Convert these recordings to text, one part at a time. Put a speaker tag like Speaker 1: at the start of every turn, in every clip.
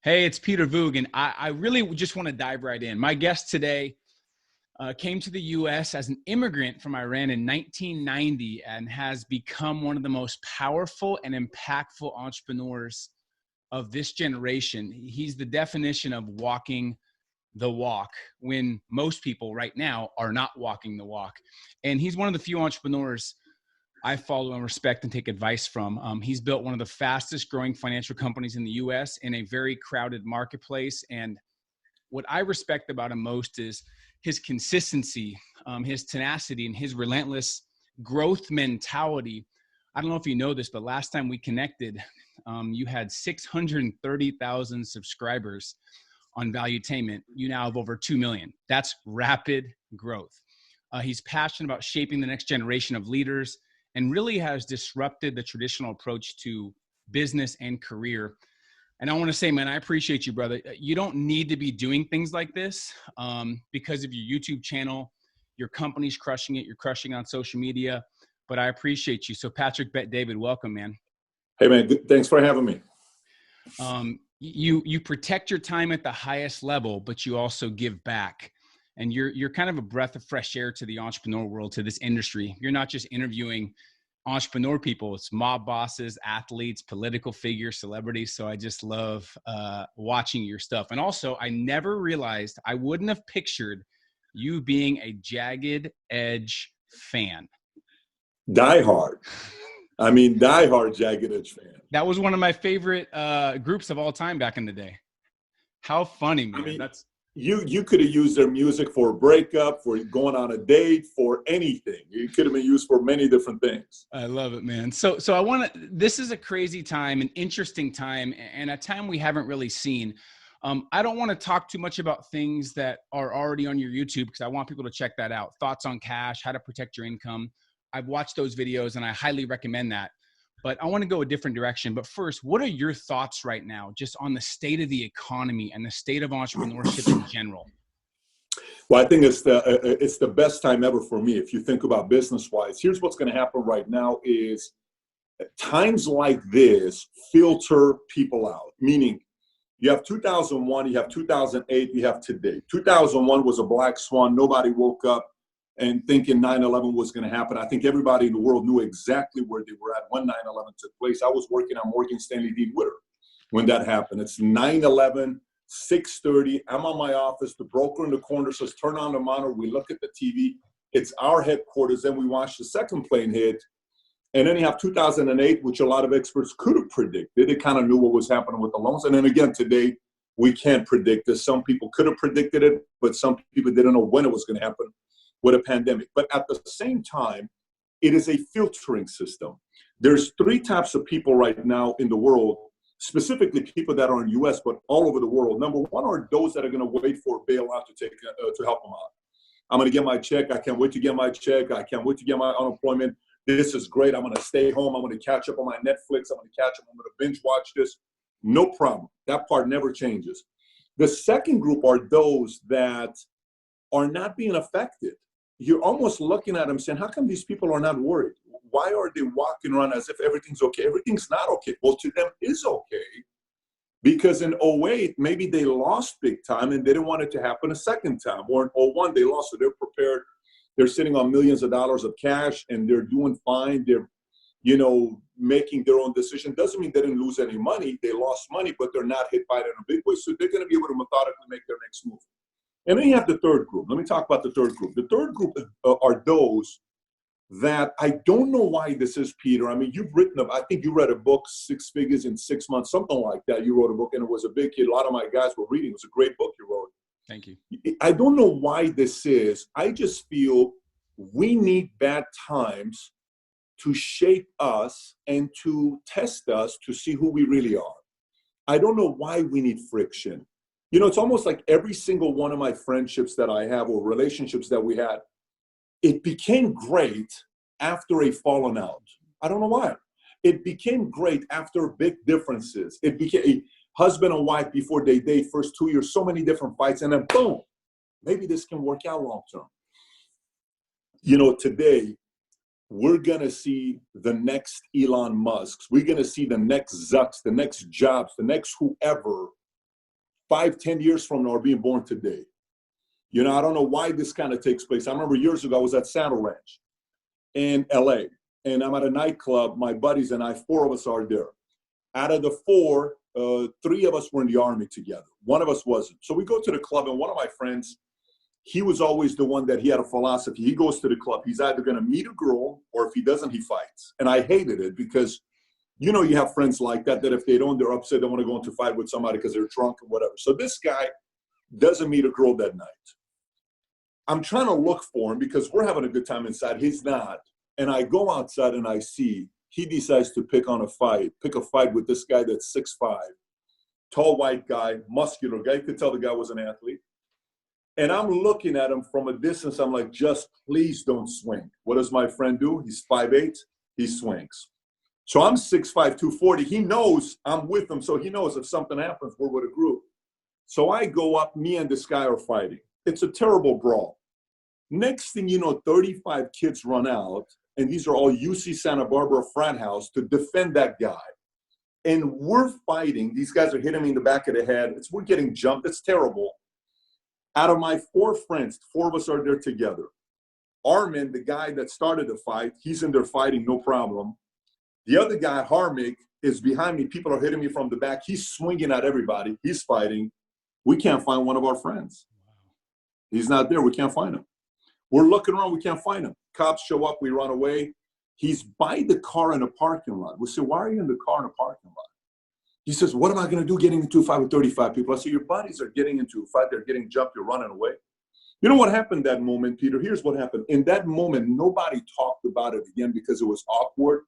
Speaker 1: Hey, it's Peter Voogd, and I really just want to dive right in. My guest today came to the U.S. as an immigrant from Iran in 1990 and has become one of the most powerful and impactful entrepreneurs of this generation. He's the definition of walking the walk when most people right now are not walking the walk. And he's one of the few entrepreneurs I follow and respect and take advice from. He's built one of the fastest growing financial companies in the US in a very crowded marketplace. And what I respect about him most is his consistency, his tenacity, and his relentless growth mentality. I don't know if you know this, but last time we connected, you had 630,000 subscribers on Valuetainment. You now have over 2 million. That's rapid growth. He's passionate about shaping the next generation of leaders and really has disrupted the traditional approach to business and career. And I want to say, man, I appreciate you, brother. You don't need to be doing things like this because of your YouTube channel. Your company's crushing it. You're crushing on social media, but I appreciate you. So Patrick Bet-David, welcome, man.
Speaker 2: Hey, man, thanks for having me.
Speaker 1: You protect your time at the highest level, but you also give back. And you're kind of a breath of fresh air to the entrepreneur world, to this industry. You're not just interviewing entrepreneur people, it's mob bosses, athletes, political figures, celebrities. So I just love watching your stuff. And also, I never realized, I wouldn't have pictured you being a Jagged Edge fan.
Speaker 2: Die Hard Jagged Edge fan.
Speaker 1: That was one of my favorite groups of all time back in the day. How funny, man.
Speaker 2: I mean, You could have used their music for a breakup, for going on a date, for anything. It could have been used for many different things.
Speaker 1: I love it, man. So this is a crazy time, an interesting time, and a time we haven't really seen. I don't want to talk too much about things that are already on your YouTube because I want people to check that out. Thoughts on cash, how to protect your income. I've watched those videos and I highly recommend that. But I want to go a different direction. But first, what are your thoughts right now just on the state of the economy and the state of entrepreneurship in general?
Speaker 2: Well, I think it's the best time ever for me. If you think about business-wise, here's what's going to happen right now is times like this filter people out, meaning you have 2001, you have 2008, you have today. 2001 was a black swan. Nobody woke up and thinking 9/11 was going to happen. I think everybody in the world knew exactly where they were at when 9/11 took place. I was working on Morgan Stanley Dean Witter when that happened. It's 9/11, 6:30. I'm on my office. The broker in the corner says, turn on the monitor. We look at the TV. It's our headquarters. Then we watch the second plane hit. And then you have 2008, which a lot of experts could have predicted. They kind of knew what was happening with the loans. And then again, today, we can't predict this. Some people could have predicted it, but some people didn't know when it was going to happen with a pandemic. But at the same time, it is a filtering system. There's three types of people right now in the world, specifically people that are in the US, but all over the world. Number one are those that are going to wait for a bailout to help them out. I'm going to get my check. I can't wait to get my check. I can't wait to get my unemployment. This is great. I'm going to stay home. I'm going to catch up on my Netflix. I'm going to catch up. I'm going to binge watch this. No problem. That part never changes. The second group are those that are not being affected. You're almost looking at them saying, how come these people are not worried? Why are they walking around as if everything's okay? Everything's not okay. Well, to them is okay because in 08, maybe they lost big time and they didn't want it to happen a second time. Or in 01, they lost, so they're prepared. They're sitting on millions of dollars of cash and they're doing fine. They're, making their own decision. Doesn't mean they didn't lose any money. They lost money, but they're not hit by it in a big way. So they're going to be able to methodically make their next move. And then you have the third group. Let me talk about the third group. The third group are those that I don't know why this is, Peter. I mean, I think you read a book, 6 Figures in 6 Months, something like that. You wrote a book and it was a big hit. A lot of my guys were reading. It was a great book you wrote.
Speaker 1: Thank you.
Speaker 2: I don't know why this is. I just feel we need bad times to shape us and to test us to see who we really are. I don't know why we need friction. It's almost like every single one of my friendships that I have or relationships that we had, it became great after a falling out. I don't know why. It became great after big differences. It became a husband and wife before they date, first 2 years, so many different fights, and then boom, maybe this can work out long term. Today, we're going to see the next Elon Musks. We're going to see the next Zucks, the next Jobs, the next whoever 5, 10 years from now are being born today. You know, I don't know why this kind of takes place. I remember years ago, I was at Saddle Ranch in LA, and I'm at a nightclub. My buddies and I, 4 of us are there. Out of the 4, 3 of us were in the Army together. 1 of us wasn't. So we go to the club, and one of my friends, he was always the one that he had a philosophy. He goes to the club. He's either going to meet a girl, or if he doesn't, he fights. And I hated it because, you know, you have friends like that, that if they don't, they're upset. They want to go into a fight with somebody because they're drunk or whatever. So this guy doesn't meet a girl that night. I'm trying to look for him because we're having a good time inside. He's not. And I go outside and I see he decides to pick a fight with this guy that's 6'5", tall white guy, muscular guy. You could tell the guy was an athlete. And I'm looking at him from a distance. I'm like, just please don't swing. What does my friend do? He's 5'8". He swings. So I'm 6'5", 240. He knows I'm with him. So he knows if something happens, we're with a group. So I go up, me and this guy are fighting. It's a terrible brawl. Next thing you know, 35 kids run out, and these are all UC Santa Barbara frat house to defend that guy. And we're fighting. These guys are hitting me in the back of the head. We're getting jumped. It's terrible. Out of my 4 friends, 4 of us are there together. Armin, the guy that started the fight, he's in there fighting, no problem. The other guy, Harmig, is behind me. People are hitting me from the back. He's swinging at everybody. He's fighting. We can't find one of our friends. He's not there. We can't find him. We're looking around. We can't find him. Cops show up. We run away. He's by the car in a parking lot. We say, why are you in the car in a parking lot? He says, what am I going to do getting into a fight with 35 people? I say, your buddies are getting into a fight. They're getting jumped. You're running away. You know what happened that moment, Peter? Here's what happened. In that moment, nobody talked about it again because it was awkward.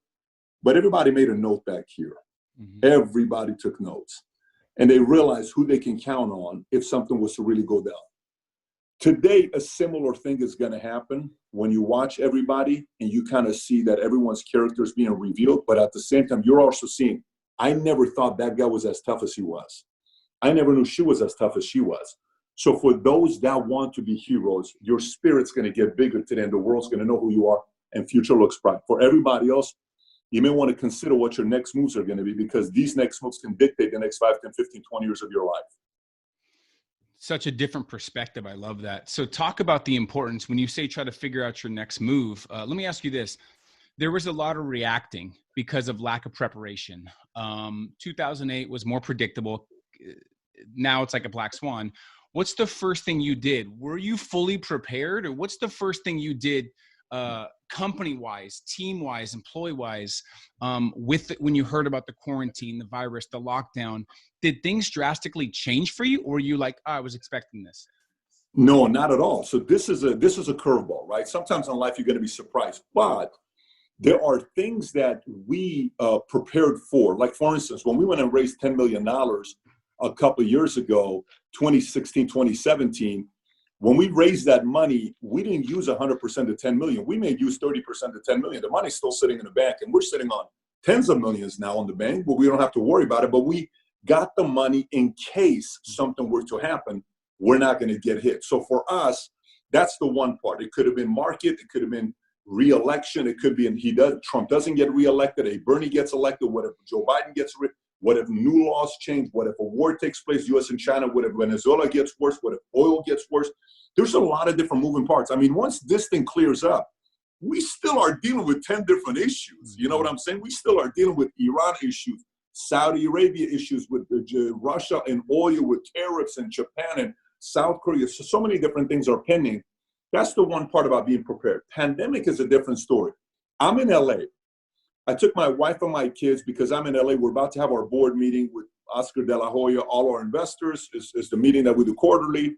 Speaker 2: But everybody made a note back here. Mm-hmm. Everybody took notes. And they realized who they can count on if something was to really go down. Today, a similar thing is going to happen when you watch everybody and you kind of see that everyone's character is being revealed. But at the same time, you're also seeing, I never thought that guy was as tough as he was. I never knew she was as tough as she was. So for those that want to be heroes, your spirit's going to get bigger today and the world's going to know who you are and future looks bright. For everybody else, you may want to consider what your next moves are going to be because these next moves can dictate the next 5, 10, 15, 20 years of your life.
Speaker 1: Such a different perspective. I love that. So talk about the importance when you say try to figure out your next move. Let me ask you this. There was a lot of reacting because of lack of preparation. 2008 was more predictable. Now it's like a black swan. What's the first thing you did? Were you fully prepared, or what's the first thing you did company-wise, team-wise, employee-wise, when you heard about the quarantine, the virus, the lockdown? Did things drastically change for you, or were you like, I was expecting this?
Speaker 2: No, not at all. So this is a curveball, right? Sometimes in life you're going to be surprised, but there are things that we prepared for. Like, for instance, when we went and raised $10 million a couple of years ago, 2016, 2017, when we raised that money, we didn't use 100% of 10 million. We made use 30% of 10 million. The money's still sitting in the bank, and we're sitting on tens of millions now in the bank, but we don't have to worry about it. But we got the money in case something were to happen, we're not going to get hit. So for us, that's the one part. It could have been market. It could have been re-election. It could be Trump doesn't get re-elected. A Bernie gets elected. What if Joe Biden gets what if new laws change? What if a war takes place, U.S. and China? What if Venezuela gets worse? What if oil gets worse? There's a lot of different moving parts. I mean, once this thing clears up, we still are dealing with 10 different issues. You know what I'm saying? We still are dealing with Iran issues, Saudi Arabia issues, with Russia and oil, with tariffs, and Japan and South Korea. So many different things are pending. That's the one part about being prepared. Pandemic is a different story. I'm in LA. I took my wife and my kids because I'm in LA. We're about to have our board meeting with Oscar De La Hoya, all our investors. Is the meeting that we do quarterly.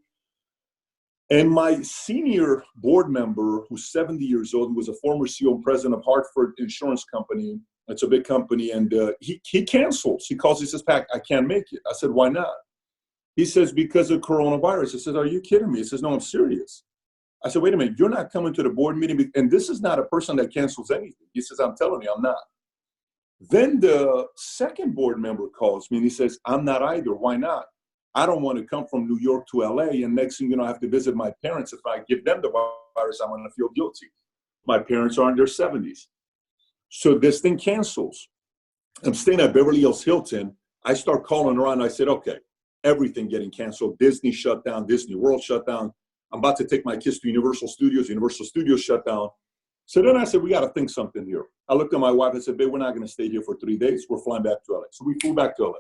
Speaker 2: And my senior board member, who's 70 years old, who was a former CEO and president of Hartford Insurance Company. It's a big company. And he cancels. He calls, he says, Pat, I can't make it. I said, why not? He says, because of coronavirus. I said, are you kidding me? He says, no, I'm serious. I said, wait a minute, you're not coming to the board meeting. And this is not a person that cancels anything. He says, I'm telling you, I'm not. Then the second board member calls me and he says, I'm not either. Why not? I don't want to come from New York to LA. And next thing you know, I have to visit my parents. If I give them the virus, I'm going to feel guilty. My parents are in their 70s. So this thing cancels. I'm staying at Beverly Hills Hilton. I start calling around. I said, okay, everything getting canceled. Disney shut down, Disney World shut down. I'm about to take my kids to Universal Studios shut down. So then I said, we got to think something here. I looked at my wife and said, babe, we're not going to stay here for 3 days. We're flying back to LA. So we flew back to LA.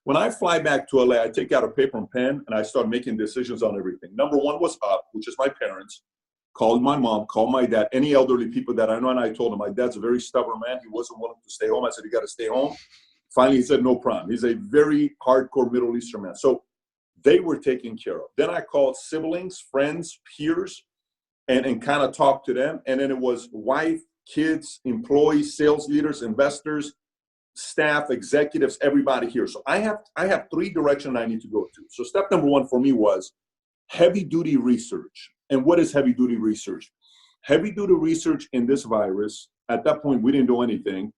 Speaker 2: When I fly back to LA, I take out a paper and pen and I start making decisions on everything. Number one was up, which is my parents. Called my mom, called my dad, any elderly people that I know, and I told him, my dad's a very stubborn man. He wasn't willing to stay home. I said, you got to stay home. Finally, he said, no problem. He's a very hardcore Middle Eastern man. So they were taken care of. Then I called siblings, friends, peers, and kind of talked to them. And then it was wife, kids, employees, sales leaders, investors, staff, executives, everybody here. So I have 3 directions I need to go to. So step number 1 for me was heavy duty research. And what is heavy duty research? Heavy duty research in this virus, at that point, we didn't do anything.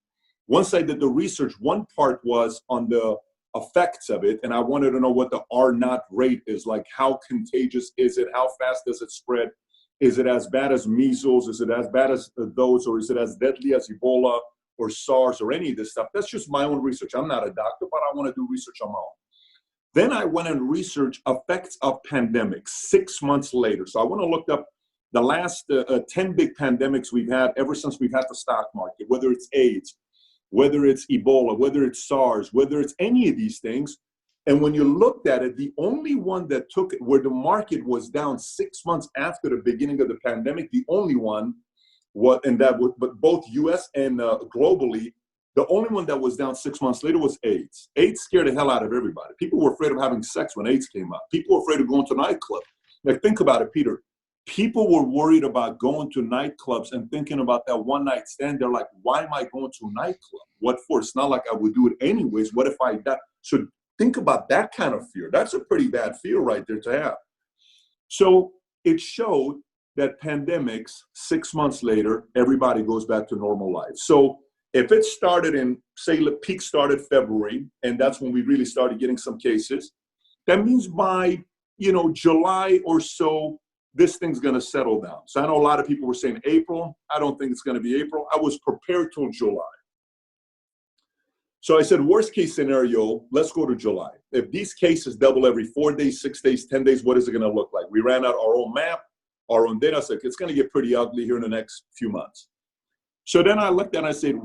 Speaker 2: Once I did the research, one part was on the effects of it. And I wanted to know what the R0 rate is, like how contagious is it? How fast does it spread? Is it as bad as measles? Is it as bad as those? Or is it as deadly as Ebola or SARS or any of this stuff? That's just my own research. I'm not a doctor, but I want to do research on my own. Then I went and researched effects of pandemics 6 months later. So I went and looked up the last 10 big pandemics we've had ever since we've had the stock market, whether it's AIDS, whether it's Ebola, whether it's SARS, whether it's any of these things. And when you looked at it, the only one that took it, where the market was down 6 months after the beginning of the pandemic, the only one, but both US and globally, the only one that was down 6 months later was AIDS. AIDS scared the hell out of everybody. People were afraid of having sex when AIDS came out. People were afraid of going to nightclubs. Like, think about it, Peter. People were worried about going to nightclubs and thinking about that one night stand. They're like, why am I going to a nightclub? What for? It's not like I would do it anyways. What if I die? So think about that kind of fear. That's a pretty bad fear right there to have. So it showed that pandemics, 6 months later, everybody goes back to normal life. So if it started in, say, the peak started February, and that's when we really started getting some cases, that means by, July or so, this thing's going to settle down. So I know a lot of people were saying April. I don't think it's going to be April. I was prepared till July. So I said, worst case scenario, let's go to July. If these cases double every 4 days, 6 days, 10 days, what is it going to look like? We ran out our own map, our own data set. It's going to get pretty ugly here in the next few months. So then I looked at it and I said,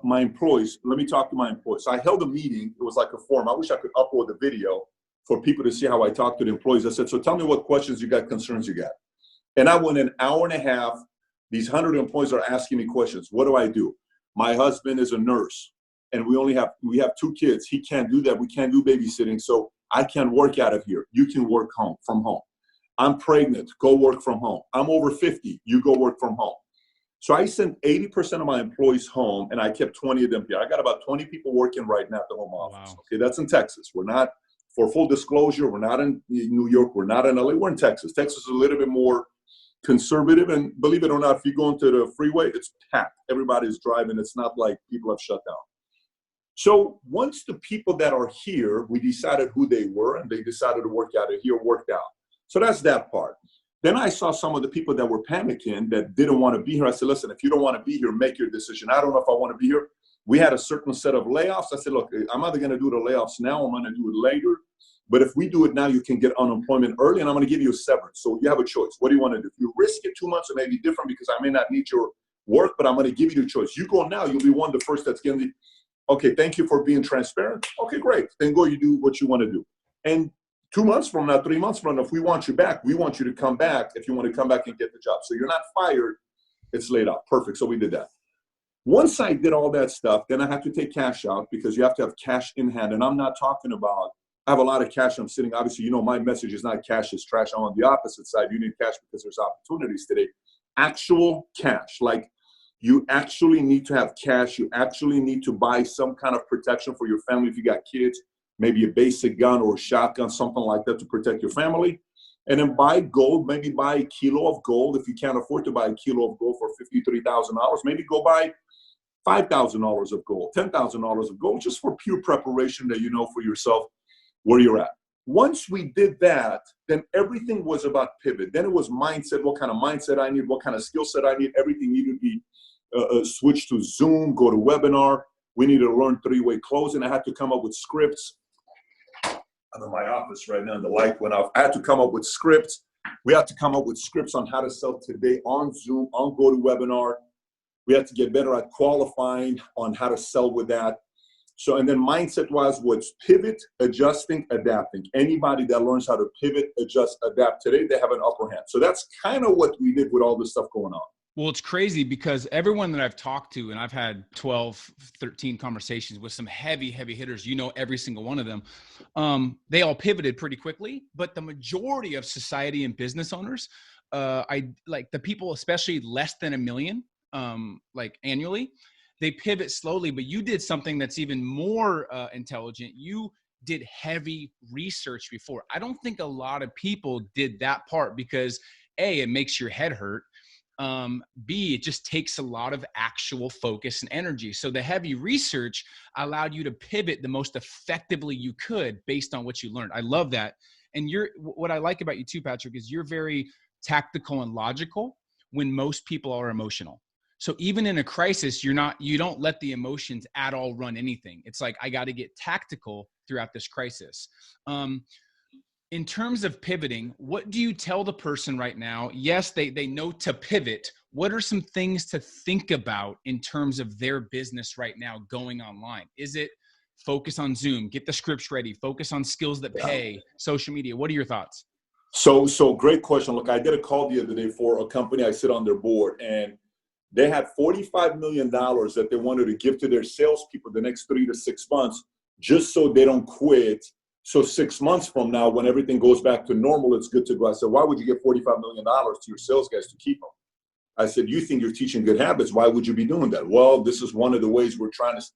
Speaker 2: my employees, let me talk to my employees. So I held a meeting. It was like a forum. I wish I could upload the video for people to see how I talked to the employees. I said, so tell me what questions you got, concerns you got. And I went an hour and a half. These 100 employees are asking me questions. What do I do? My husband is a nurse and we have 2 kids. He can't do that. We can't do babysitting. So I can't work out of here. You can work from home. I'm pregnant. Go work from home. I'm over 50. You go work from home. So I sent 80% of my employees home and I kept 20 of them here. I got about 20 people working right now at the home office. Wow. Okay, that's in Texas. We're not, for full disclosure, we're not in New York. We're not in LA. We're in Texas. Texas is a little bit more conservative. And believe it or not, if you go into the freeway, it's packed. Everybody's driving. It's not like people have shut down. So once the people that are here, we decided who they were and they decided to work out of here, worked out. So that's that part. Then I saw some of the people that were panicking that didn't want to be here. I said, listen, if you don't want to be here, make your decision. I don't know if I want to be here. We had a certain set of layoffs. I said, look, I'm either going to do the layoffs now, I'm going to do it later. But if we do it now, you can get unemployment early and I'm going to give you a severance. So you have a choice. What do you want to do? If you risk it 2 months, it may be different because I may not need your work, but I'm going to give you the choice. You go now, you'll be one of the first that's getting the, okay, thank you for being transparent. Okay, great. Then go, you do what you want to do. And 2 months from now, 3 months from now, if we want you back, we want you to come back if you want to come back and get the job. So you're not fired, it's laid off. Perfect. So we did that. Once I did all that stuff, then I had to take cash out because you have to have cash in hand. And I'm not talking about, I have a lot of cash. I'm sitting, obviously, my message is not cash is trash. I'm on the opposite side. You need cash because there's opportunities today. Actual cash, like you actually need to have cash. You actually need to buy some kind of protection for your family if you got kids. Maybe a basic gun or a shotgun, something like that to protect your family. And then buy gold, maybe buy a kilo of gold. If you can't afford to buy a kilo of gold for $53,000, maybe go buy $5,000 of gold, $10,000 of gold, just for pure preparation that you know for yourself where you're at. Once we did that, then everything was about pivot. Then it was mindset, what kind of mindset I need, what kind of skill set I need. Everything needed to be switched to Zoom, go to webinar. We needed to learn 3-way closing. I had to come up with scripts. I'm in my office right now and the light went off. I had to come up with scripts. We had to come up with scripts on how to sell today on Zoom, on GoToWebinar. We had to get better at qualifying on how to sell with that. So, and then mindset-wise was pivot, adjusting, adapting. Anybody that learns how to pivot, adjust, adapt today, they have an upper hand. So that's kind of what we did with all this stuff going on.
Speaker 1: Well, it's crazy because everyone that I've talked to, and I've had 12, 13 conversations with some heavy hitters, you know, every single one of them, they all pivoted pretty quickly. But the majority of society and business owners, I like the people, especially less than $1 million, like annually, they pivot slowly. But you did something that's even more intelligent. You did heavy research before. I don't think a lot of people did that part because A, it makes your head hurt. B, it just takes a lot of actual focus and energy. So the heavy research allowed you to pivot the most effectively you could based on what you learned. I love that. And what I like about you too, Patrick, is you're very tactical and logical when most people are emotional. So even in a crisis, you don't let the emotions at all run anything. It's like, I got to get tactical throughout this crisis. In terms of pivoting, what do you tell the person right now? Yes, they know to pivot. What are some things to think about in terms of their business right now going online? Is it focus on Zoom, get the scripts ready, focus on skills that pay, social media? What are your thoughts?
Speaker 2: So great question. Look, I did a call the other day for a company. I sit on their board, and they had $45 million that they wanted to give to their salespeople the next 3 to 6 months, just so they don't quit. So 6 months from now, when everything goes back to normal, it's good to go. I said, why would you give $45 million to your sales guys to keep them? I said, you think you're teaching good habits. Why would you be doing that? Well, this is one of the ways we're trying to.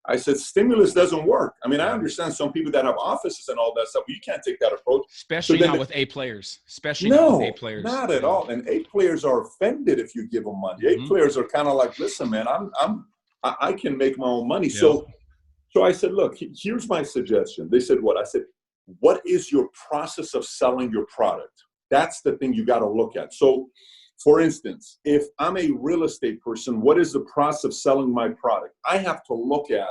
Speaker 2: I said, stimulus doesn't work. I mean, I understand some people that have offices and all that stuff, but you can't take that approach.
Speaker 1: Especially not with A players. Not with A players.
Speaker 2: Not at all. And A players are offended if you give them money. A players are kind of like, listen, man, I can make my own money. Yep. So I said, look, here's my suggestion. They said, what? I said, what is your process of selling your product? That's the thing you got to look at. So, for instance, if I'm a real estate person, what is the process of selling my product? I have to look at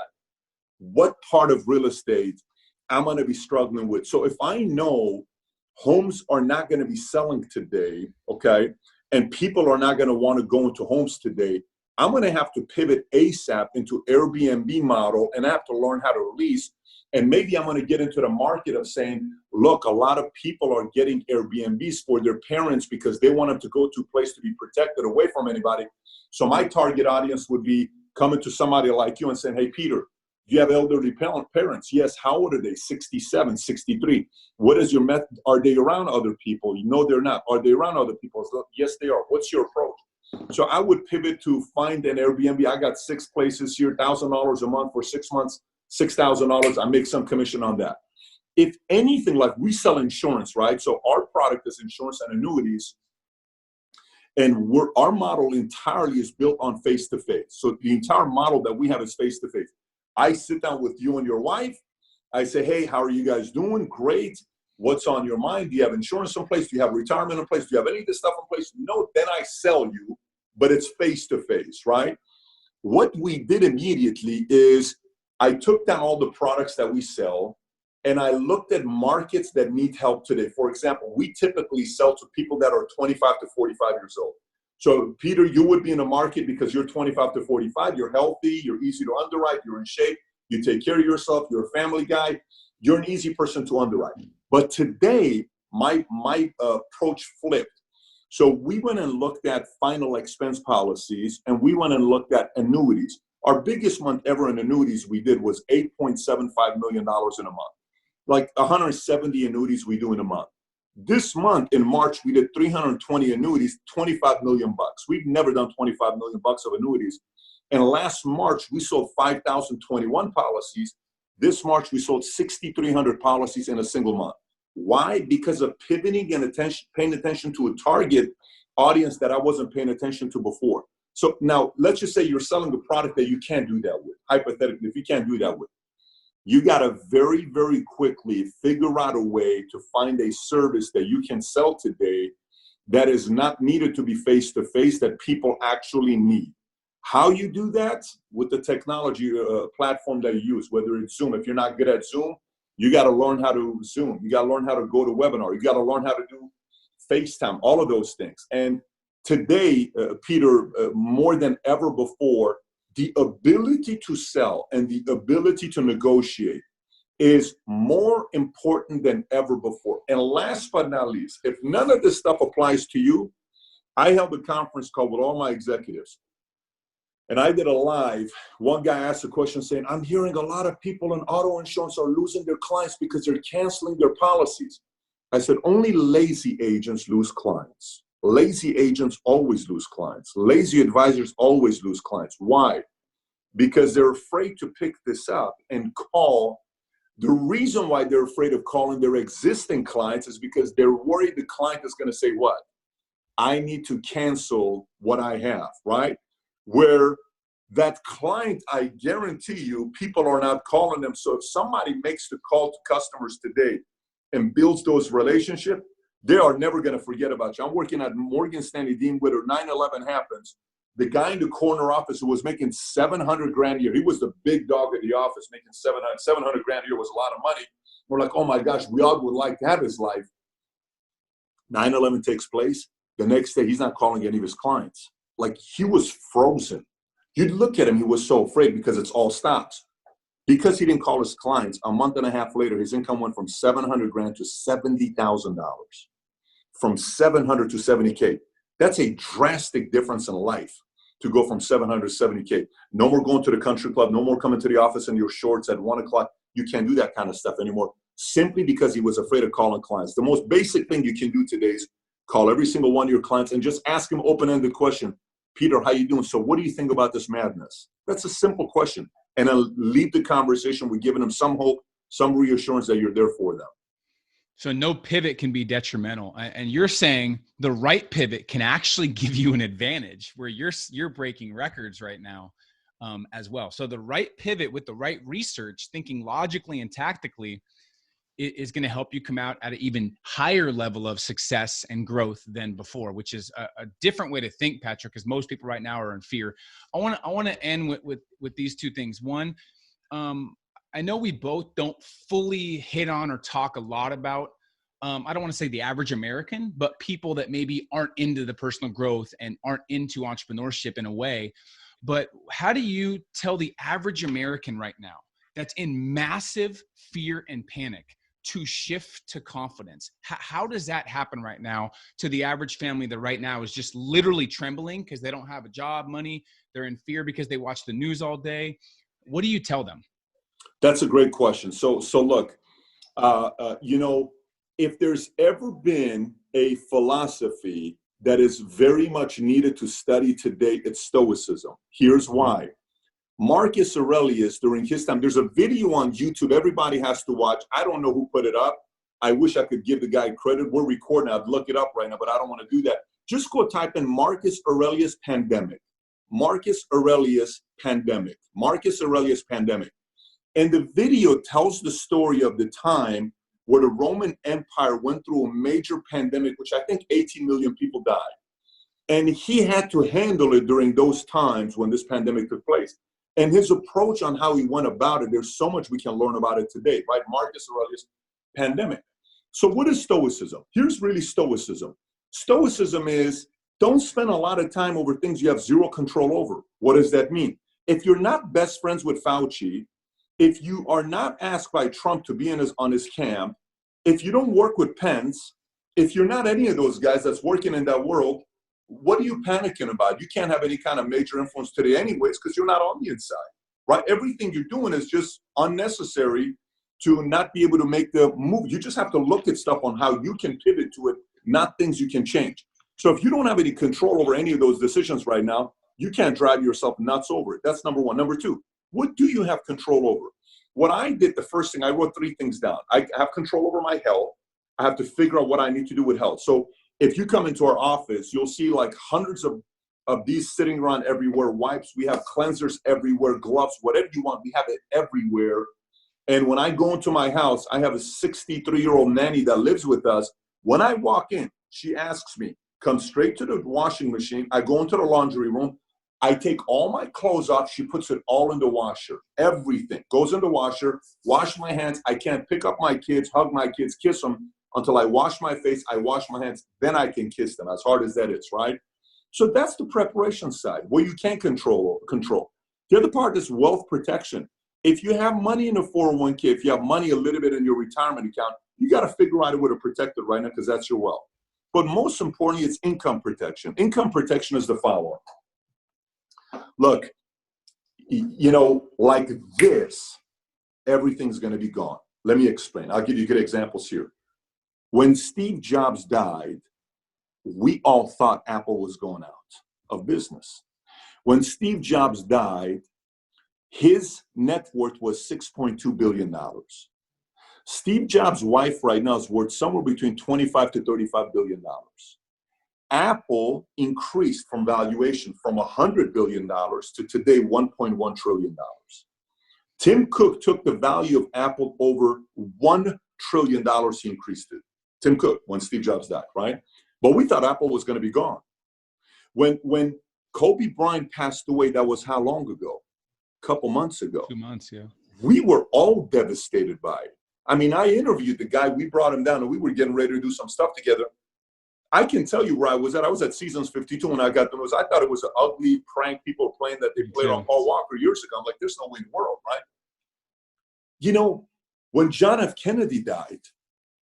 Speaker 2: what part of real estate I'm going to be struggling with. So if I know homes are not going to be selling today, okay, and people are not going to want to go into homes today, I'm going to have to pivot ASAP into Airbnb model, and I have to learn how to lease. And maybe I'm going to get into the market of saying, look, a lot of people are getting Airbnbs for their parents because they want them to go to a place to be protected away from anybody. So my target audience would be coming to somebody like you and saying, hey, Peter, do you have elderly parents? Yes. How old are they? 67, 63. What is your method? Are they around other people? No, they're not. Are they around other people? Yes, they are. What's your approach? So I would pivot to find an Airbnb. I got 6 places here, $1,000 a month for 6 months, $6,000. I make some commission on that. If anything, like we sell insurance, right? So our product is insurance and annuities. And our model entirely is built on face-to-face. So the entire model that we have is face-to-face. I sit down with you and your wife. I say, hey, how are you guys doing? Great. What's on your mind? Do you have insurance in place? Do you have retirement in place? Do you have any of this stuff in place? No, then I sell you, but it's face-to-face, right? What we did immediately is I took down all the products that we sell, and I looked at markets that need help today. For example, we typically sell to people that are 25 to 45 years old. So, Peter, you would be in a market because you're 25 to 45. You're healthy. You're easy to underwrite. You're in shape. You take care of yourself. You're a family guy. You're an easy person to underwrite. But today, my approach flipped. So we went and looked at final expense policies, and we went and looked at annuities. Our biggest month ever in annuities we did was $8.75 million in a month. Like 170 annuities we do in a month. This month in March, we did 320 annuities, $25 million. We've never done $25 million of annuities. And last March, we sold 5,021 policies. This March, we sold 6,300 policies in a single month. Why? Because of pivoting and paying attention to a target audience that I wasn't paying attention to before. So now let's just say you're selling a product that you can't do that with. Hypothetically, if you can't do that with, you got to very, very quickly figure out a way to find a service that you can sell today that is not needed to be face-to-face, that people actually need. How you do that? With the technology platform that you use, whether it's Zoom. If you're not good at Zoom, You got to learn how to Zoom. You got to learn how to go to webinar. You got to learn how to do FaceTime, all of those things. And today, Peter, more than ever before, the ability to sell and the ability to negotiate is more important than ever before. And last but not least, if none of this stuff applies to you, I held a conference call with all my executives. And I did a live. One guy asked a question saying, I'm hearing a lot of people in auto insurance are losing their clients because they're canceling their policies. I said, only lazy agents lose clients. Lazy agents always lose clients. Lazy advisors always lose clients. Why? Because they're afraid to pick this up and call. The reason why they're afraid of calling their existing clients is because they're worried the client is going to say what? I need to cancel what I have, right? Where that client, I guarantee you, people are not calling them. So if somebody makes the call to customers today and builds those relationships, they are never going to forget about you. I'm working at Morgan Stanley Dean Witter. 9/11 happens. The guy in the corner office who was making $700 grand a year, he was the big dog at the office, making 700 grand a year was a lot of money. We're like, oh my gosh, we all would like to have his life. 9/11 takes place. The next day, he's not calling any of his clients. Like, he was frozen. You'd look at him, he was so afraid because it's all stocks. Because he didn't call his clients, a month and a half later, his income went from 700 grand to $70,000. From 700 to 70K. That's a drastic difference in life to go from 700 to 70K. No more going to the country club. No more coming to the office in your shorts at 1 o'clock. You can't do that kind of stuff anymore simply because he was afraid of calling clients. The most basic thing you can do today is call every single one of your clients and just ask him open-ended question. Peter, how you doing? So what do you think about this madness? That's a simple question. And I'll leave the conversation with giving them some hope, some reassurance that you're there for them.
Speaker 1: So no pivot can be detrimental. And you're saying the right pivot can actually give you an advantage where you're breaking records right now as well. So the right pivot with the right research, thinking logically and tactically, is going to help you come out at an even higher level of success and growth than before, which is a different way to think, Patrick, because most people right now are in fear. I want to end with these two things. One, I know we both don't fully hit on or talk a lot about, I don't want to say the average American, but people that maybe aren't into the personal growth and aren't into entrepreneurship in a way. But how do you tell the average American right now that's in massive fear and panic to shift to confidence? How does that happen right now to the average family that right now is just literally trembling because they don't have a job, money, they're in fear because they watch the news all day? What do you tell them?
Speaker 2: That's a great question. So look, if there's ever been a philosophy that is very much needed to study today, it's Stoicism. Here's why. Marcus Aurelius, during his time, there's a video on YouTube everybody has to watch. I don't know who put it up. I wish I could give the guy credit. We're recording. I'd look it up right now, but I don't want to do that. Just go type in Marcus Aurelius pandemic. Marcus Aurelius pandemic. Marcus Aurelius pandemic. And the video tells the story of the time where the Roman Empire went through a major pandemic, which I think 18 million people died. And he had to handle it during those times when this pandemic took place. And his approach on how he went about it, there's so much we can learn about it today, right? Marcus Aurelius pandemic. So what is Stoicism? Here's really Stoicism. Stoicism is don't spend a lot of time over things you have zero control over. What does that mean? If you're not best friends with Fauci, if you are not asked by Trump to be on his camp, if you don't work with Pence, if you're not any of those guys that's working in that world, what are you panicking about? You can't have any kind of major influence today anyways because you're not on the inside, right? Everything you're doing is just unnecessary to not be able to make the move. You just have to look at stuff on how you can pivot to it, not things you can change. So if you don't have any control over any of those decisions right now, you can't drive yourself nuts over it. That's number one. Number two, what do you have control over? What I did, the first thing, I wrote 3 things down. I have control over my health. I have to figure out what I need to do with health. So if you come into our office, you'll see like hundreds of these sitting around everywhere, wipes. We have cleansers everywhere, gloves, whatever you want. We have it everywhere. And when I go into my house, I have a 63-year-old nanny that lives with us. When I walk in, she asks me, come straight to the washing machine. I go into the laundry room. I take all my clothes off. She puts it all in the washer. Everything goes in the washer. Wash my hands. I can't pick up my kids, hug my kids, kiss them until I wash my face. I wash my hands. Then I can kiss them, as hard as that is, right? So that's the preparation side, where you can't control. The other part is wealth protection. If you have money in a 401k, if you have money a little bit in your retirement account, you got to figure out a way to protect it right now, because that's your wealth. But most importantly, it's income protection. Income protection is the following. Look, like this, everything's going to be gone. Let me explain. I'll give you good examples here. When Steve Jobs died, we all thought Apple was going out of business. When Steve Jobs died, his net worth was $6.2 billion. Steve Jobs' wife right now is worth somewhere between $25 to $35 billion. Apple increased from valuation from $100 billion to today $1.1 trillion. Tim Cook took the value of Apple over $1 trillion. He increased it. Tim Cook, when Steve Jobs died, right? But we thought Apple was going to be gone. When Kobe Bryant passed away, that was how long ago? A couple months ago.
Speaker 1: 2 months, yeah.
Speaker 2: We were all devastated by it. I mean, I interviewed the guy. We brought him down, and we were getting ready to do some stuff together. I can tell you where I was at. I was at Seasons 52 when I got the news. I thought it was an ugly prank people were playing that they played on Paul Walker years ago. I'm like, there's no way in the world, right? When John F. Kennedy died,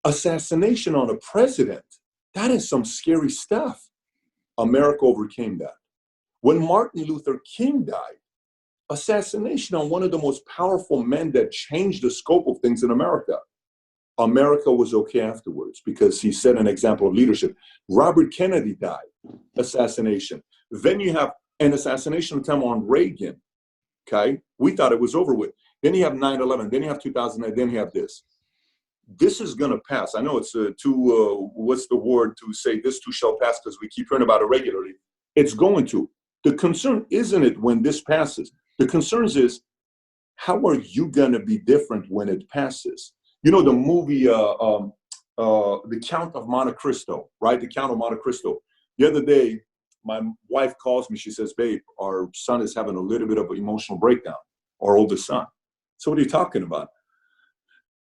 Speaker 2: assassination on a president, that is some scary stuff. America overcame that. When Martin Luther King died, assassination on one of the most powerful men that changed the scope of things in America. America was okay afterwards because he set an example of leadership. Robert Kennedy died, assassination. Then you have an assassination attempt on Reagan, okay? We thought it was over with. Then you have 9/11, then you have 2009, then you have this. This is gonna pass. I know it's what's the word to say, this too shall pass, because we keep hearing about it regularly. It's going to. The concern isn't it when this passes. The concern is, how are you gonna be different when it passes? The movie, The Count of Monte Cristo, right? The Count of Monte Cristo. The other day, my wife calls me. She says, babe, our son is having a little bit of an emotional breakdown, our oldest son. So what are you talking about?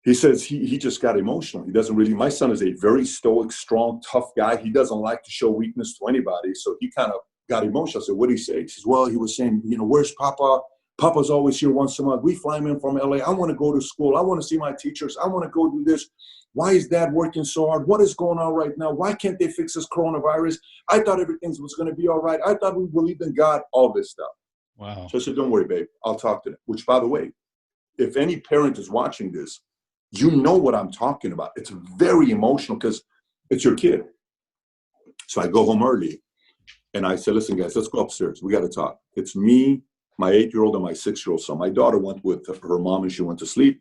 Speaker 2: He says he just got emotional. He doesn't really, my son is a very stoic, strong, tough guy. He doesn't like to show weakness to anybody. So he kind of got emotional. I said, what did he say? He says, well, he was saying, where's Papa? Papa's always here once a month. We fly him in from LA. I want to go to school. I want to see my teachers. I want to go do this. Why is Dad working so hard? What is going on right now? Why can't they fix this coronavirus? I thought everything was going to be all right. I thought we believed in God, all this stuff.
Speaker 1: Wow.
Speaker 2: So I said, don't worry, babe. I'll talk to them. Which, by the way, if any parent is watching this, you know what I'm talking about. It's very emotional because it's your kid. So I go home early and I said, listen, guys, let's go upstairs. We got to talk. It's me, my 8-year-old, and my 6-year-old son. My daughter went with her mom and she went to sleep.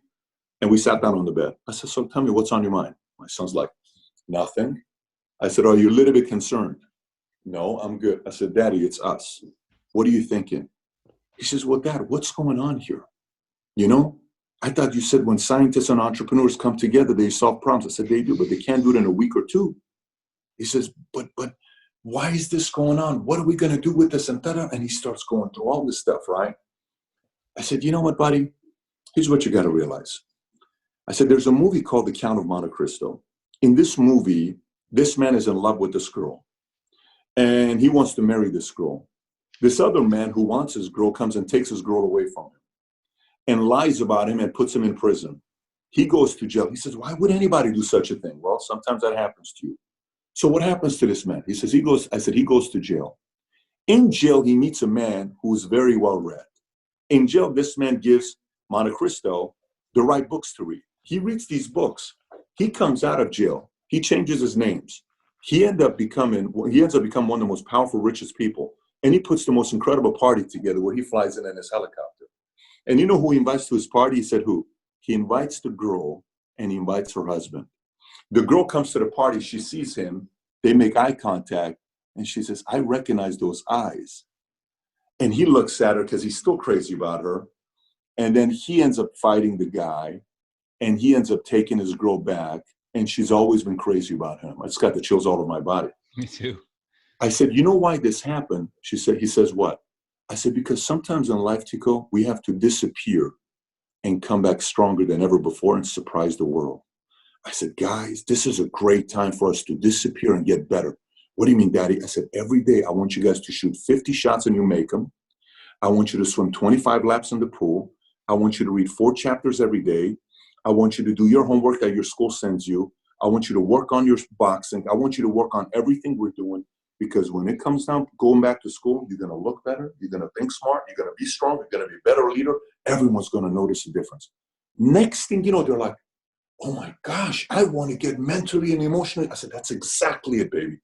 Speaker 2: And we sat down on the bed. I said, so tell me, what's on your mind? My son's like, nothing. I said, are you a little bit concerned? No, I'm good. I said, Daddy, it's us. What are you thinking? He says, well, Dad, what's going on here? I thought you said when scientists and entrepreneurs come together, they solve problems. I said, they do, but they can't do it in a week or two. He says, but why is this going on? What are we going to do with this? And he starts going through all this stuff, right? I said, you know what, buddy? Here's what you got to realize. I said, there's a movie called The Count of Monte Cristo. In this movie, this man is in love with this girl. And he wants to marry this girl. This other man who wants his girl comes and takes his girl away from him and lies about him and puts him in prison. He goes to jail. He says, why would anybody do such a thing? Well, sometimes that happens to you. So what happens to this man? He says, he goes to jail. In jail, he meets a man who is very well read. In jail, this man gives Monte Cristo the right books to read. He reads these books. He comes out of jail. He changes his names. He ends up becoming one of the most powerful, richest people. And he puts the most incredible party together where he flies in his helicopter. And you know who he invites to his party? He said who? He invites the girl and he invites her husband. The girl comes to the party. She sees him. They make eye contact. And she says, I recognize those eyes. And he looks at her because he's still crazy about her. And then he ends up fighting the guy. And he ends up taking his girl back. And she's always been crazy about him. I just got the chills all over my body.
Speaker 1: Me too.
Speaker 2: I said, you know why this happened? He says, what? I said, because sometimes in life, Tico, we have to disappear and come back stronger than ever before and surprise the world. I said, guys, this is a great time for us to disappear and get better. What do you mean, Daddy? I said, every day I want you guys to shoot 50 shots and you make them. I want you to swim 25 laps in the pool. I want you to read 4 chapters every day. I want you to do your homework that your school sends you. I want you to work on your boxing. I want you to work on everything we're doing, because when it comes down to going back to school, you're going to look better. You're going to think smart. You're going to be strong. You're going to be a better leader. Everyone's going to notice the difference. Next thing you know, they're like, oh my gosh, I want to get mentally and emotionally. I said, that's exactly it, baby.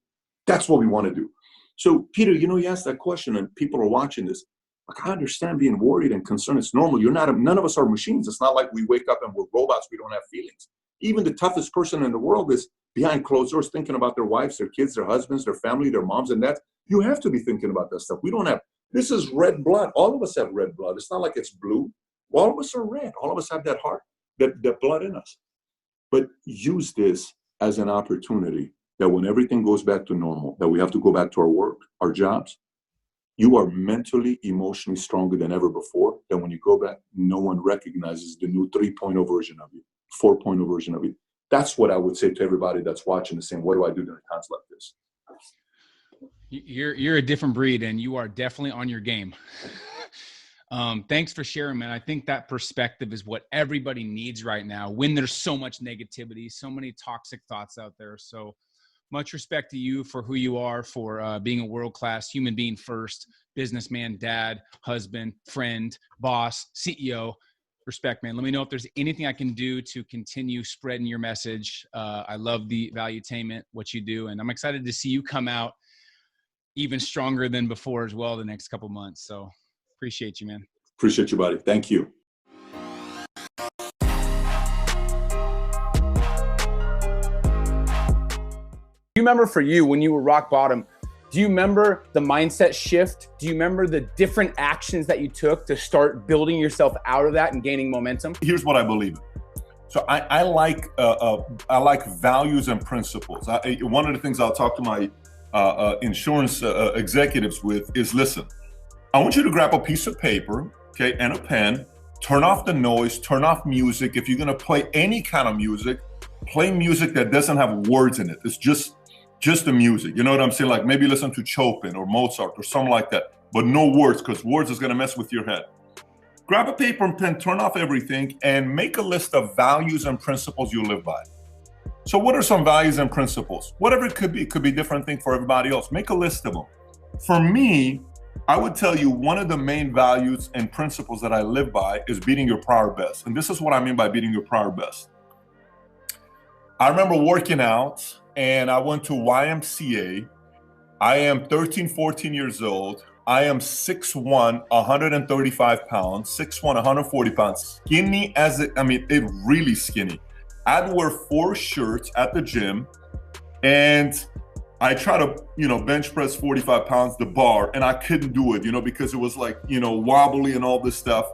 Speaker 2: That's what we want to do. So, Peter, you asked that question and people are watching this. Like, I understand being worried and concerned. It's normal. None of us are machines. It's not like we wake up and we're robots. We don't have feelings. Even the toughest person in the world is behind closed doors thinking about their wives, their kids, their husbands, their family, their moms and dads. You have to be thinking about that stuff. We don't have, this is red blood. All of us have red blood. It's not like it's blue. All of us are red. All of us have that heart, that blood in us. But use this as an opportunity that when everything goes back to normal, that we have to go back to our work, our jobs, you are mentally, emotionally stronger than ever before. That when you go back, no one recognizes the new 3.0 version of you, 4.0 version of you. That's what I would say to everybody that's watching and saying, what do I do during times like this?
Speaker 1: You're a different breed, and you are definitely on your game. Thanks for sharing, man. I think that perspective is what everybody needs right now when there's so much negativity, so many toxic thoughts out there. So much respect to you for who you are, for being a world-class human being first, businessman, dad, husband, friend, boss, CEO. Respect, man. Let me know if there's anything I can do to continue spreading your message. I love the valuetainment, what you do, and I'm excited to see you come out even stronger than before as well the next couple months. So appreciate you, man.
Speaker 2: Appreciate you, buddy. Thank you.
Speaker 3: Do you remember for you when you were rock bottom, do you remember the mindset shift? Do you remember the different actions that you took to start building yourself out of that and gaining momentum?
Speaker 2: Here's what I believe in. So I like values and principles. One of the things I'll talk to my insurance executives with is, listen, I want you to grab a piece of paper, okay, and a pen, turn off the noise, turn off music. If you're gonna play any kind of music, play music that doesn't have words in it. It's just the music. You know what I'm saying? Like maybe listen to Chopin or Mozart or something like that, but no words, because words is gonna mess with your head. Grab a paper and pen, turn off everything, and make a list of values and principles you live by. So what are some values and principles? Whatever it could be different thing for everybody else. Make a list of them. For me, I would tell you one of the main values and principles that I live by is beating your prior best. And this is what I mean by beating your prior best. I remember working out and I went to YMCA. I am 13, 14 years old. I am 6'1", 135 pounds, 6'1", 140 pounds. Skinny really skinny. I'd wear 4 shirts at the gym and I try to, bench press 45 pounds, the bar, and I couldn't do it, because it was like, wobbly and all this stuff.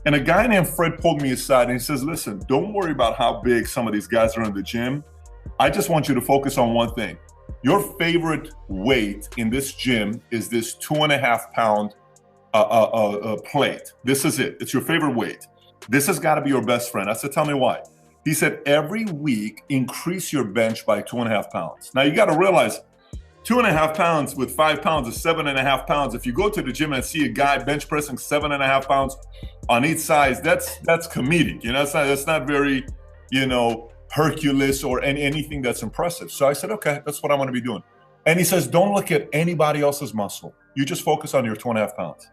Speaker 2: And a guy named Fred pulled me aside and he says, listen, don't worry about how big some of these guys are in the gym. I just want you to focus on one thing. Your favorite weight in this gym is this 2.5 pound plate. This is it. It's your favorite weight. This has got to be your best friend. I said, tell me why. He said, every week, increase your bench by 2.5 pounds. Now you got to realize 2.5 pounds with 5 pounds is 7.5 pounds. If you go to the gym and see a guy bench pressing 7.5 pounds on each side, that's comedic. That's not very, Hercules or anything that's impressive. So I said, okay, that's what I'm going to be doing. And he says, don't look at anybody else's muscle. You just focus on your 2.5 pounds.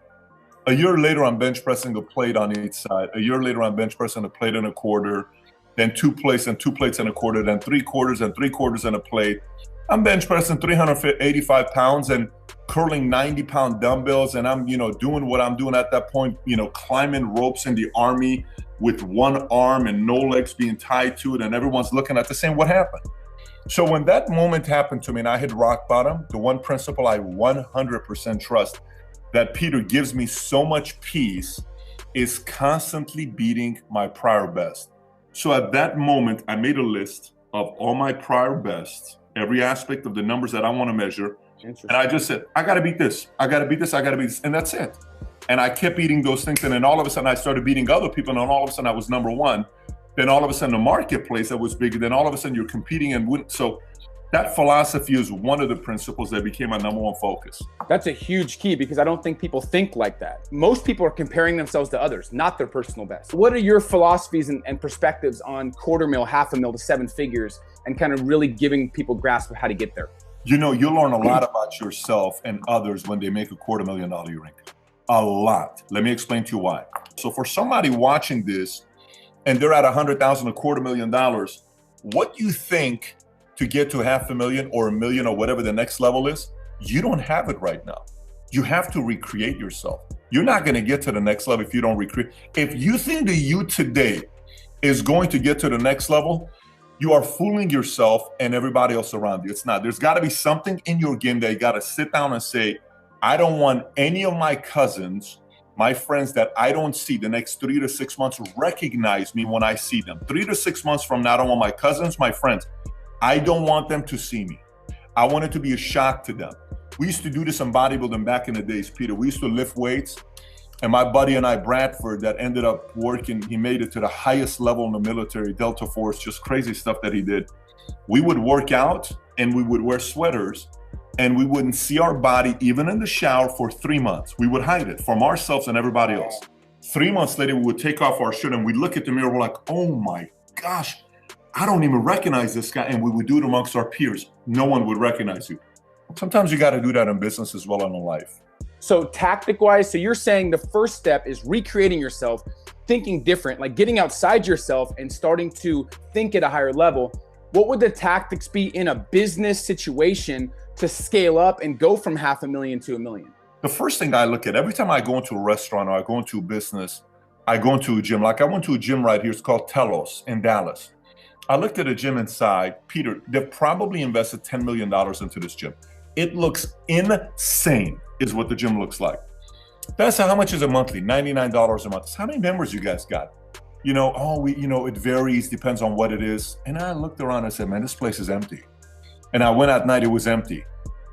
Speaker 2: A year later, I'm bench pressing a plate on each side. A year later, I'm bench pressing a plate and a quarter, then 2 plates and 2 plates and a quarter, then 3 quarters and 3 quarters and a plate. I'm bench pressing 385 pounds and curling 90-pound dumbbells. And I'm, doing what I'm doing at that point, climbing ropes in the Army with one arm and no legs being tied to it. And everyone's looking at this saying, what happened? So when that moment happened to me and I hit rock bottom, the one principle I 100% trust that Peter gives me so much peace is constantly beating my prior best. So at that moment, I made a list of all my prior bests, every aspect of the numbers that I want to measure. And I just said, I got to beat this. I got to beat this. I got to beat this. And that's it. And I kept eating those things. And then all of a sudden I started beating other people. And then all of a sudden I was number one. Then all of a sudden the marketplace that was bigger. Then all of a sudden you're competing and win. So that philosophy is one of the principles that became my number one focus.
Speaker 3: That's a huge key, because I don't think people think like that. Most people are comparing themselves to others, not their personal best. What are your philosophies and perspectives on $250,000, $500,000 to 7 figures, and kind of really giving people grasp of how to get there?
Speaker 2: You know, you learn a lot about yourself and others when they make $250,000 year income. A lot. Let me explain to you why. So for somebody watching this and they're at $100,000, $250,000, what do you think to get to $500,000 or $1 million or whatever the next level is? You don't have it right now. You have to recreate yourself. You're not going to get to the next level if you don't recreate. If you think that you today is going to get to the next level, you are fooling yourself and everybody else around you. It's not. There's got to be something in your game that you got to sit down and say, I don't want any of my cousins, my friends that I don't see the next 3 to 6 months recognize me when I see them. 3 to 6 months from now, I don't want my cousins, my friends, I don't want them to see me. I want it to be a shock to them. We used to do this in bodybuilding back in the days, Peter. We used to lift weights. And my buddy and I, Bradford, that ended up working, he made it to the highest level in the military, Delta Force, just crazy stuff that he did. We would work out and we would wear sweaters and we wouldn't see our body even in the shower for 3 months. We would hide it from ourselves and everybody else. 3 months later, we would take off our shirt and we'd look at the mirror, we're like, oh my gosh, I don't even recognize this guy. And we would do it amongst our peers. No one would recognize you. Sometimes you got to do that in business as well and in life.
Speaker 3: So tactic wise, so you're saying the first step is recreating yourself, thinking different, like getting outside yourself and starting to think at a higher level. What would the tactics be in a business situation to scale up and go from $500,000 to $1 million?
Speaker 2: The first thing I look at every time I go into a restaurant or I go into a business, I go into a gym. Like I went to a gym right here. It's called Telos in Dallas. I looked at a gym inside. Peter, they've probably invested $10 million into this gym. It looks insane is what the gym looks like. That's how much is it monthly? $99 a month. How many members you guys got? You know, it varies, depends on what it is. And I looked around and I said, man, this place is empty. And I went at night, it was empty.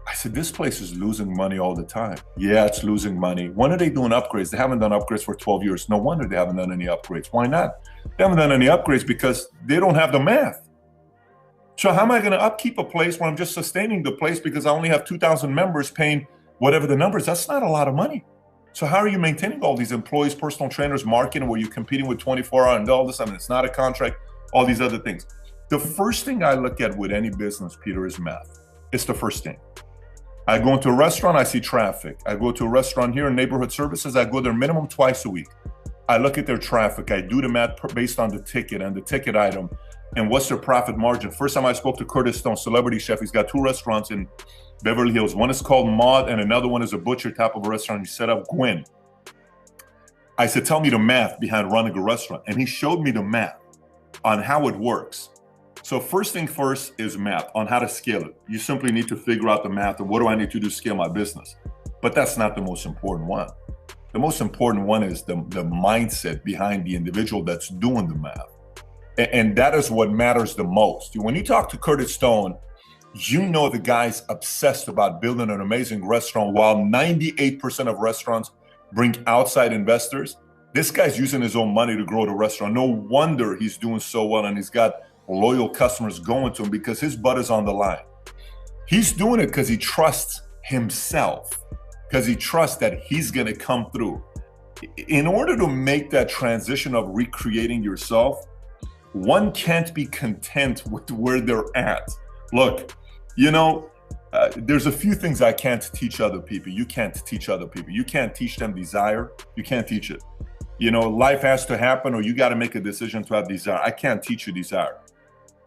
Speaker 2: I said, this place is losing money all the time. Yeah, it's losing money. When are they doing upgrades? They haven't done upgrades for 12 years. No wonder they haven't done any upgrades. Why not? They haven't done any upgrades because they don't have the math. So how am I going to upkeep a place when I'm just sustaining the place because I only have 2,000 members paying whatever the numbers? That's not a lot of money. So how are you maintaining all these employees, personal trainers, marketing, where you're competing with 24-hour and all this? I mean, it's not a contract, all these other things. The first thing I look at with any business, Peter, is math. It's the first thing. I go into a restaurant, I see traffic. I go to a restaurant here in neighborhood services, I go there minimum twice a week. I look at their traffic, I do the math based on the ticket and the ticket item and what's their profit margin. First time I spoke to Curtis Stone, celebrity chef, he's got 2 restaurants in Beverly Hills. One is called Maud and another one is a butcher type of a restaurant. He set up Gwen. I said, tell me the math behind running a restaurant. And he showed me the math on how it works. So first thing first is math on how to scale it. You simply need to figure out the math of what do I need to do to scale my business. But that's not the most important one. The most important one is the mindset behind the individual that's doing the math. And that is what matters the most. When you talk to Curtis Stone, you know the guy's obsessed about building an amazing restaurant while 98% of restaurants bring outside investors. This guy's using his own money to grow the restaurant. No wonder he's doing so well and he's got loyal customers going to him because his butt is on the line. He's doing it because he trusts himself, because he trusts that he's going to come through. In order to make that transition of recreating yourself, one can't be content with where they're at. Look, there's a few things I can't teach other people. You can't teach other people. You can't teach them desire. You can't teach it. Life has to happen or you got to make a decision to have desire. I can't teach you desire.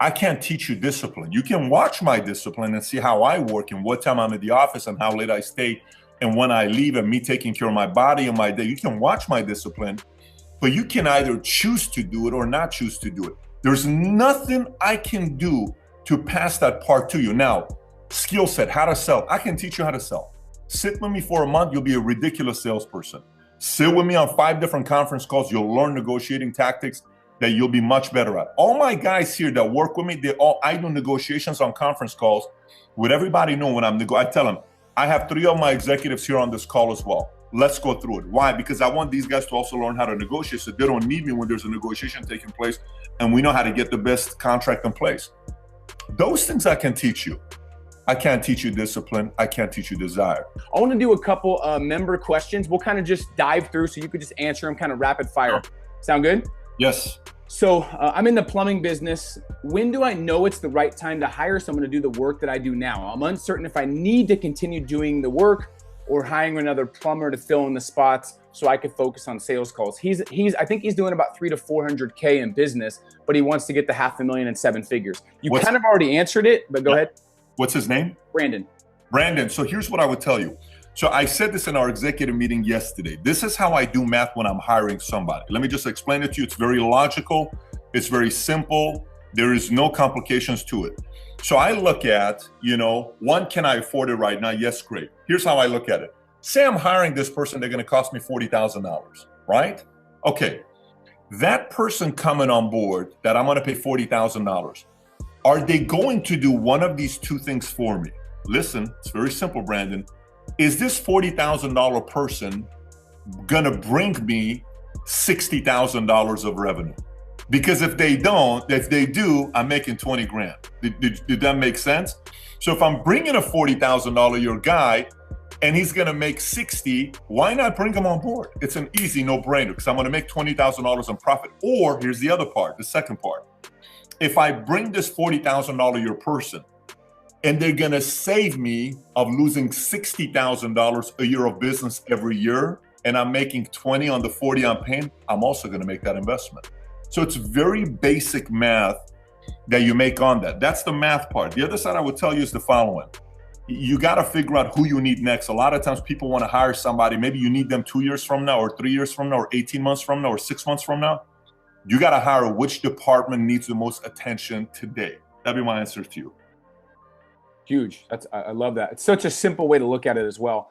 Speaker 2: I can't teach you discipline. You can watch my discipline and see how I work and what time I'm at the office and how late I stay and when I leave and me taking care of my body and my day. You can watch my discipline, but you can either choose to do it or not choose to do it. There's nothing I can do to pass that part to you. Now, skill set, how to sell. I can teach you how to sell. Sit with me for a month, you'll be a ridiculous salesperson. Sit with me on 5 different conference calls, you'll learn negotiating tactics that you'll be much better at. All my guys here that work with me, I do negotiations on conference calls with everybody know when I tell them, I have 3 of my executives here on this call as well. Let's go through it. Why? Because I want these guys to also learn how to negotiate so they don't need me when there's a negotiation taking place, and we know how to get the best contract in place. Those things I can teach you. I can't teach you discipline. I can't teach you desire.
Speaker 3: I want to do a couple member questions. We'll kind of just dive through so you could just answer them kind of rapid fire. Sound good?
Speaker 2: Yes.
Speaker 3: So I'm in the plumbing business. When do I know it's the right time to hire someone to do the work that I do now? I'm uncertain if I need to continue doing the work or hiring another plumber to fill in the spots so I could focus on sales calls. I think he's doing about 300 to 400K in business, but he wants to get to $500,000 in 7 figures. You kind of already answered it, but go ahead.
Speaker 2: What's his name?
Speaker 3: Brandon.
Speaker 2: Brandon. So here's what I would tell you. So I said this in our executive meeting yesterday. This is how I do math when I'm hiring somebody. Let me just explain it to you. It's very logical. It's very simple. There is no complications to it. So I look at, one, can I afford it right now? Yes, great. Here's how I look at it. Say I'm hiring this person, they're going to cost me $40,000, right? Okay. That person coming on board that I'm going to pay $40,000, are they going to do one of these two things for me? Listen, it's very simple, Brandon. Is this $40,000 person going to bring me $60,000 of revenue? Because if they do, I'm making 20 grand. Did that make sense? So if I'm bringing a $40,000 a year guy and he's going to make 60, why not bring him on board? It's an easy no-brainer because I'm going to make $20,000 in profit. Or here's the other part, the second part. If I bring this $40,000 a year person and they're going to save me of losing $60,000 a year of business every year, and I'm making 20 on the 40 I'm paying, I'm also going to make that investment. So it's very basic math that you make on that. That's the math part. The other side I would tell you is the following. You got to figure out who you need next. A lot of times people want to hire somebody. Maybe you need them 2 years from now or 3 years from now or 18 months from now or 6 months from now. You got to hire which department needs the most attention today. That'd be my answer to you.
Speaker 3: Huge. I love that. It's such a simple way to look at it as well.